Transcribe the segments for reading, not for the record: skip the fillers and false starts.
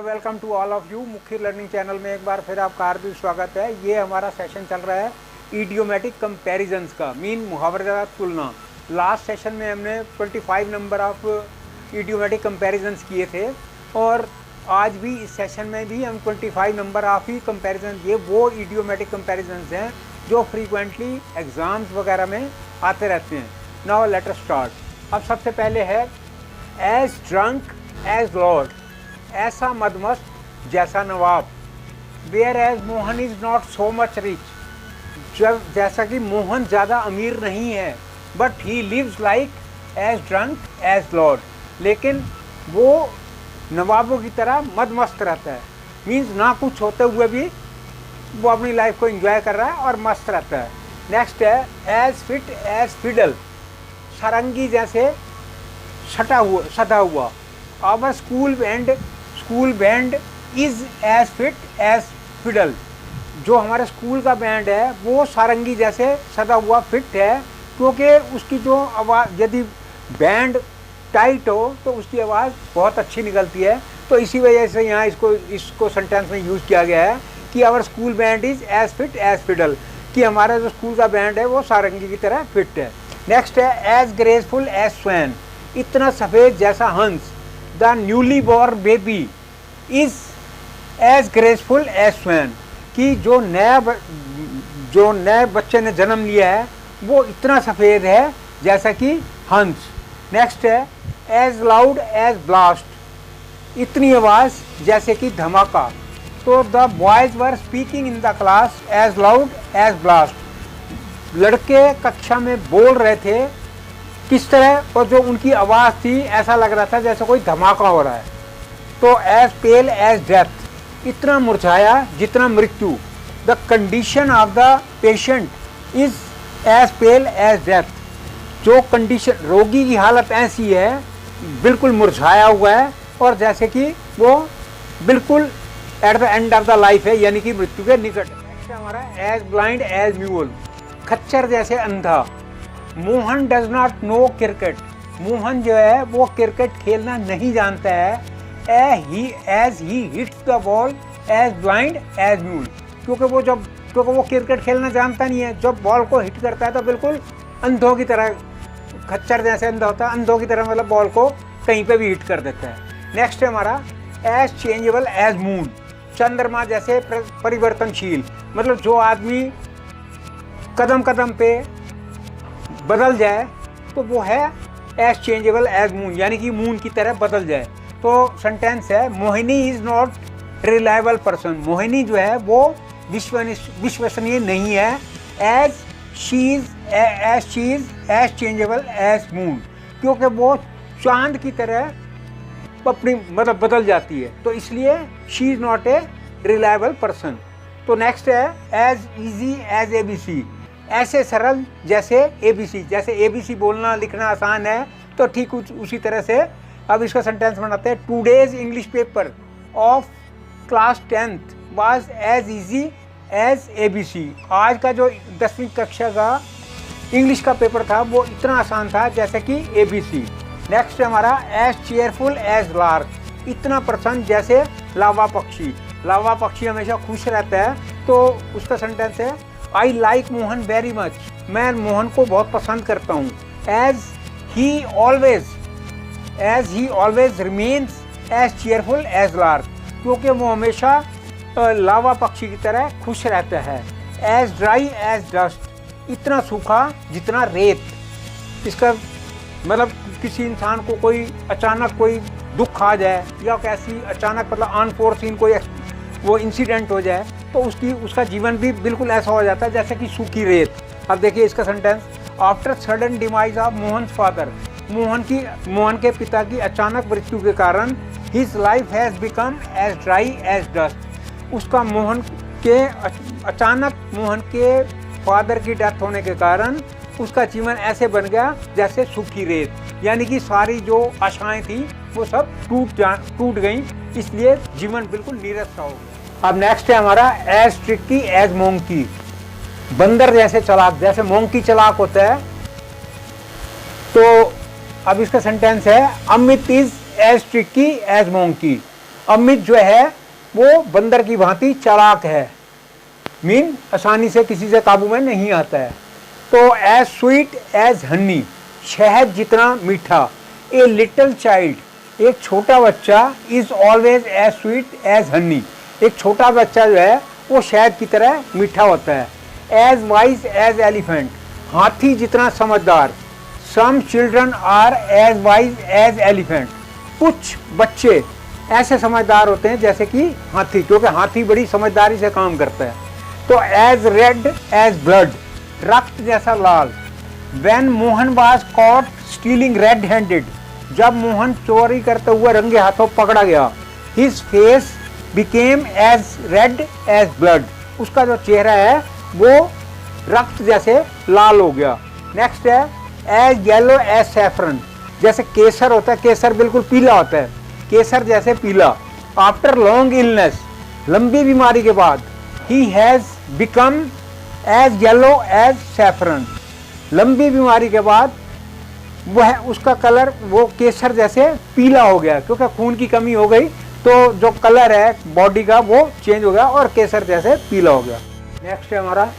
Hello welcome to all of you. मुख्य learning channel में एक बार फिर आपका हार्दिक स्वागत है। ये हमारा सेशन चल रहा है इडियोमेटिक कंपैरिजंस का, मीन मुहावरेदार तुलना। लास्ट सेशन में हमने 25 नंबर ऑफ इडियोमेटिक कंपैरिजंस किए थे और आज भी इस सेशन में भी हम 25 नंबर ऑफ ही कंपैरिजन, ये वो इडियोमेटिक कंपैरिजंस हैं जो फ्रीक्वेंटली एग्ज़ाम्स वगैरह में आते रहते हैं। Now let us start. अब सबसे पहले है एज ड्रंक एज लॉर्ड, ऐसा मदमस्त जैसा नवाब। Whereas Mohan is not so much rich, जब जैसा कि मोहन ज़्यादा अमीर नहीं है, but he lives like as drunk as lord, लेकिन वो नवाबों की तरह मदमस्त रहता है। मीन्स ना कुछ होते हुए भी वो अपनी लाइफ को एंजॉय कर रहा है और मस्त रहता है। नेक्स्ट है एज फिट एज फिडल, सारंगी जैसे सधा हुआ। Our school band is as fit as fiddle, जो हमारे स्कूल का बैंड है वो सारंगी जैसे सदा हुआ फिट है, क्योंकि उसकी जो आवाज़, यदि बैंड टाइट हो तो उसकी आवाज़ बहुत अच्छी निकलती है। तो इसी वजह से यहाँ इसको सेंटेंस में यूज़ किया गया है कि our school band is as fit as fiddle, कि हमारा जो स्कूल का बैंड है वो सारंगी की तरह फिट है। नेक्स्ट है एज ग्रेसफुल एज स्वैन, इतना सफ़ेद जैसा हंस। The newly born baby is as graceful as swan, कि जो नए बच्चे ने जन्म लिया है वो इतना सफ़ेद है जैसा कि हंस। नेक्स्ट है एज लाउड एज ब्लास्ट, इतनी आवाज़ जैसे कि धमाका। तो the boys were speaking in the class as loud as blast, लड़के कक्षा में बोल रहे थे किस तरह, और जो उनकी आवाज़ थी ऐसा लग रहा था जैसे कोई धमाका हो रहा है। तो एज पेल एज डेथ, इतना मुरझाया जितना मृत्यु। The condition of the patient is as pale as death, जो कंडीशन, रोगी की हालत ऐसी है, बिल्कुल मुरझाया हुआ है और जैसे कि वो बिल्कुल at the end of the life है, यानी कि मृत्यु के निकट। नेक्स्ट हमारा एज ब्लाइंड एज म्यूल, खच्चर जैसे अंधा। Mohan does not know cricket, Mohan जो है वो क्रिकेट खेलना नहीं जानता है। As he hits the ball as blind as mule, क्योंकि वो क्रिकेट खेलना जानता नहीं है, जब बॉल को हिट करता है तो बिल्कुल अंधों की तरह, खच्चर जैसे अंधा होता है, अंधों की तरह मतलब बॉल को कहीं पे भी हिट कर देता है। नेक्स्ट है हमारा एज चेंजेबल एज मून, चंद्रमा जैसे परिवर्तनशील, मतलब जो आदमी कदम कदम पे बदल जाए तो वो है एज चेंजेबल एज मून, यानी कि मून की तरह बदल जाए। तो सेंटेंस है Mohini is not reliable person, Mohini जो है वो विश्वसनीय नहीं है। As she is as changeable as moon, क्योंकि वो चांद की तरह अपनी मतलब बदल जाती है, तो इसलिए she is not a reliable person. तो नेक्स्ट है एज ईजी एज ABC, ऐसे सरल जैसे ABC, जैसे ABC बोलना लिखना आसान है तो ठीक उसी तरह से अब इसका सेंटेंस बनाते हैं। Today's English paper of class 10th was as easy as ABC, आज का जो 10वीं कक्षा का इंग्लिश का पेपर था वो इतना आसान था जैसे कि ABC। नेक्स्ट है हमारा एज चेयरफुल एज लार्क, इतना प्रसन्न जैसे लावा पक्षी। लावा पक्षी हमेशा खुश रहता है, तो उसका सेंटेंस है I like Mohan very much, मैं मोहन को बहुत पसंद करता हूँ। As he always remains as cheerful as lark, क्योंकि वो हमेशा लावा पक्षी की तरह खुश रहता है। एज ड्राई एज डस्ट, इतना सूखा जितना रेत। इसका मतलब किसी इंसान को कोई अचानक कोई दुख आ जाए या कैसी अचानक मतलब अनफोर्सीन कोई वो इंसिडेंट हो जाए तो उसका जीवन भी बिल्कुल ऐसा हो जाता है जैसे कि सूखी रेत। अब देखिए इसका sentence, after sudden demise of Mohan father, Mohan के पिता की अचानक मृत्यु के कारण his life has become as dry as dust, उसका मोहन के फादर की डेथ होने के कारण उसका जीवन ऐसे बन गया जैसे सूखी रेत, यानी कि सारी जो आशाएं थी वो सब टूट गईं, इसलिए जीवन बिल्कुल नीरस सा हो गया। अब नेक्स्ट है हमारा एज ट्रिकी एज मोंकी, बंदर जैसे चालाक, जैसे मोंकी चालाक होता है। तो अब इसका सेंटेंस है Amit is as tricky as monkey, Amit जो है वो बंदर की भांति चालाक है, मीन आसानी से किसी से काबू में नहीं आता है। तो एज स्वीट एज हनी, शहद जितना मीठा। ए लिटिल चाइल्ड, एक छोटा बच्चा, is always as sweet as honey, एक छोटा बच्चा जो है वो शहद की तरह मीठा होता है। एज वाइज एज एलिफेंट, हाथी जितना समझदार। Some children are as wise as elephant, कुछ बच्चे ऐसे समझदार होते हैं जैसे कि हाथी, क्योंकि हाथी बड़ी समझदारी से काम करता है। तो एज रेड एज ब्लड, रक्त जैसा लाल। When Mohan was caught stealing red handed, जब मोहन चोरी करते हुए रंगे हाथों पकड़ा गया। His face became as red as blood, उसका जो चेहरा है वो रक्त जैसे लाल हो गया। नेक्स्ट है एज येलो एज सैफरन, जैसे केसर होता है, केसर बिल्कुल पीला होता है, केसर जैसे पीला। आफ्टर लॉन्ग इलनेस, लंबी बीमारी के बाद। He has become as yellow as saffron, लंबी बीमारी के बाद वह उसका कलर वो केसर जैसे पीला हो गया, क्योंकि खून की कमी हो गई तो जो कलर है बॉडी का वो चेंज हो गया और केसर जैसे पीला हो गया। नेक्स्ट है हमारा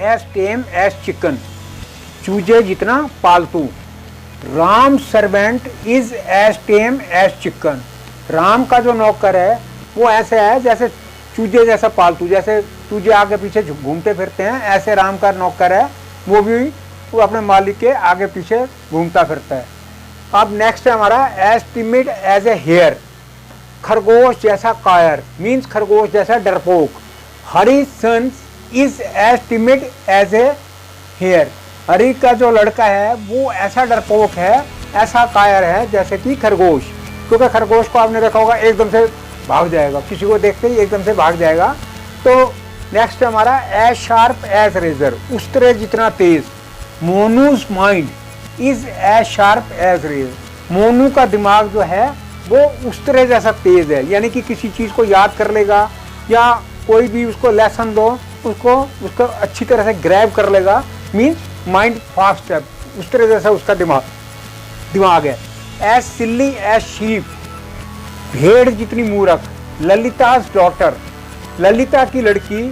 एज टेम एज चिकन, चूजे जितना पालतू। Ram servant is as tame as chicken, Ram का जो नौकर है वो ऐसे है जैसे चूजे जैसा पालतू, जैसे चूजे आगे पीछे घूमते फिरते हैं, ऐसे राम का नौकर है वो भी, वो अपने मालिक के आगे पीछे घूमता फिरता है। अब नेक्स्ट है हमारा as timid as a hare, खरगोश जैसा कायर, मीन्स खरगोश जैसा डरपोक। Hari son is as timid as a hare, Hari का जो लड़का है वो ऐसा डरपोक है, ऐसा कायर है जैसे कि खरगोश, क्योंकि खरगोश को आपने देखा होगा एकदम से भाग जाएगा, किसी को देखते ही एकदम से भाग जाएगा। तो नेक्स्ट हमारा एज शार्प एज रेजर, उस तरह जितना तेज। Monu's mind is as sharp as razor, Monu का दिमाग जो है वो उस तरह जैसा तेज है, यानी कि किसी चीज़ को याद कर लेगा या कोई भी उसको लेसन दो उसको अच्छी तरह से ग्रैब कर लेगा, मीन्स माइंड फास्ट है, उस तरह जैसा उसका दिमाग है। एज सिल्ली एज शीप, भेड़ जितनी मूर्ख। ललिताज डॉटर, ललिता की लड़की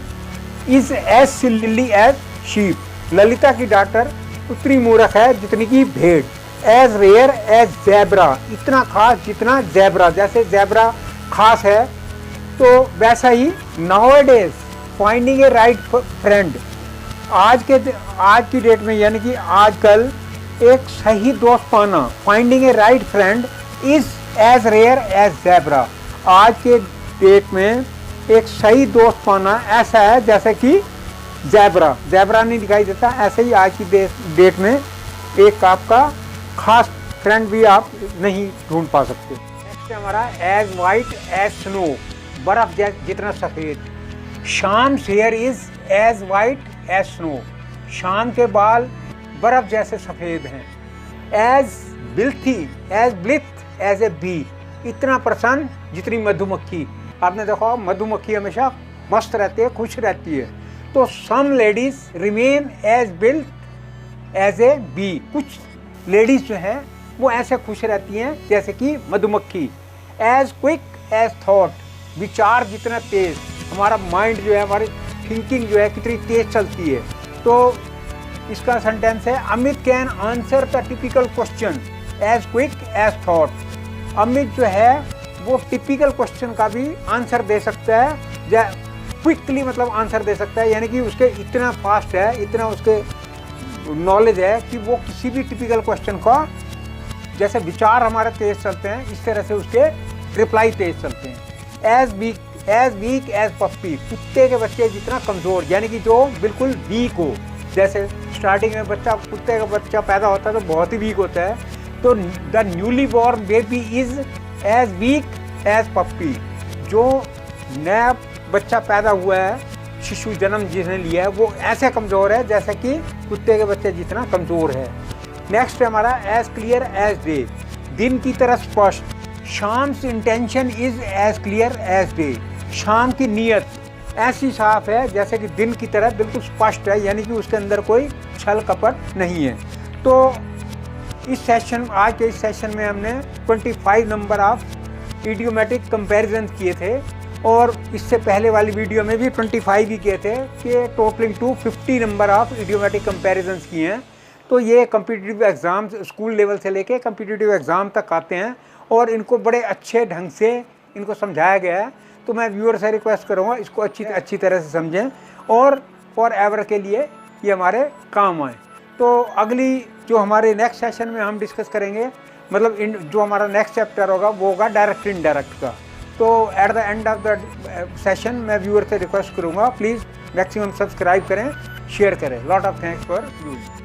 is as silly as sheep, Lalita की डॉटर उतनी मूर्ख है जितनी की भेड़। एज रेयर एज ज़ेब्रा, इतना खास जितना ज़ेब्रा, जैसे ज़ेब्रा खास है तो वैसा ही। Nowadays finding a right friend, आज की डेट में यानी कि आजकल एक सही दोस्त पाना, finding a right friend is as rare as zebra, आज के डेट में एक सही दोस्त पाना ऐसा है जैसे कि ज़ेब्रा नहीं दिखाई देता, ऐसे ही आज की डेट में एक आपका खास फ्रेंड भी आप नहीं ढूंढ पा सकते। नेक्स्ट हमारा एज वाइट एज स्नो, बर्फ जितना सफ़ेद। Sham hair is as white as snow, Sham के बाल बर्फ जैसे सफ़ेद हैं। As blithe as blithe as a bee, इतना प्रसन्न जितनी मधुमक्खी, आपने देखा मधुमक्खी हमेशा मस्त रहती है, खुश रहती है। तो some ladies remain as blithe as a bee, कुछ लेडीज जो है वो ऐसे खुश रहती हैं जैसे कि मधुमक्खी। एज क्विक एज थॉट, विचार जितना तेज, हमारा माइंड जो है, हमारी थिंकिंग जो है कितनी तेज चलती है। तो इसका सेंटेंस है Amit can answer the typical question as quick as thought, Amit जो है वो टिपिकल क्वेश्चन का भी आंसर दे सकता है, क्विकली मतलब आंसर दे सकता है, यानी कि उसके इतना फास्ट है, इतना उसके नॉलेज है कि वो किसी भी टिपिकल क्वेश्चन का, जैसे विचार हमारे तेज चलते हैं इस तरह से उसके रिप्लाई तेज चलते हैं। एज वीक एज पप्पी, कुत्ते के बच्चे जितना कमज़ोर, यानी कि जो बिल्कुल वीक हो, जैसे स्टार्टिंग में कुत्ते का बच्चा पैदा होता है तो बहुत ही वीक होता है, तो the newly born baby is as weak as puppy, जो नया बच्चा पैदा हुआ है, शिशु जन्म जिसने लिया है वो ऐसे कमज़ोर है जैसे कि कुत्ते के बच्चे जितना कमज़ोर है। नेक्स्ट है हमारा एज क्लियर एज डे, दिन की तरह स्पष्ट। Sham's intention is as clear as day, Sham की नीयत ऐसी साफ है जैसे कि दिन की तरह बिल्कुल स्पष्ट है, यानी कि उसके अंदर कोई छल कपट नहीं है। तो आज के इस सेशन में हमने 25 नंबर ऑफ इडियोमेटिक कंपैरिजन किए थे और इससे पहले वाली वीडियो में भी 25 ही किए थे कि totalling to 50 number of idiomatic comparisons किए हैं। तो ये कम्पिटिटिव एग्ज़ाम्स स्कूल लेवल से लेके कम्पिटिटिव एग्ज़ाम तक आते हैं और इनको बड़े अच्छे ढंग से इनको समझाया गया है। तो मैं व्यूअर से रिक्वेस्ट करूँगा इसको अच्छी तरह से समझें और फॉर एवर के लिए ये हमारे काम आए। तो अगली जो हमारे नेक्स्ट सेशन में हम डिस्कस करेंगे, मतलब जो हमारा नेक्स्ट चैप्टर होगा वो होगा डायरेक्ट इनडायरेक्ट का। तो at the end of the session मैं व्यूअर से रिक्वेस्ट करूँगा प्लीज़ मैक्सिमम सब्सक्राइब करें, शेयर करें। Lot of thanks for viewing.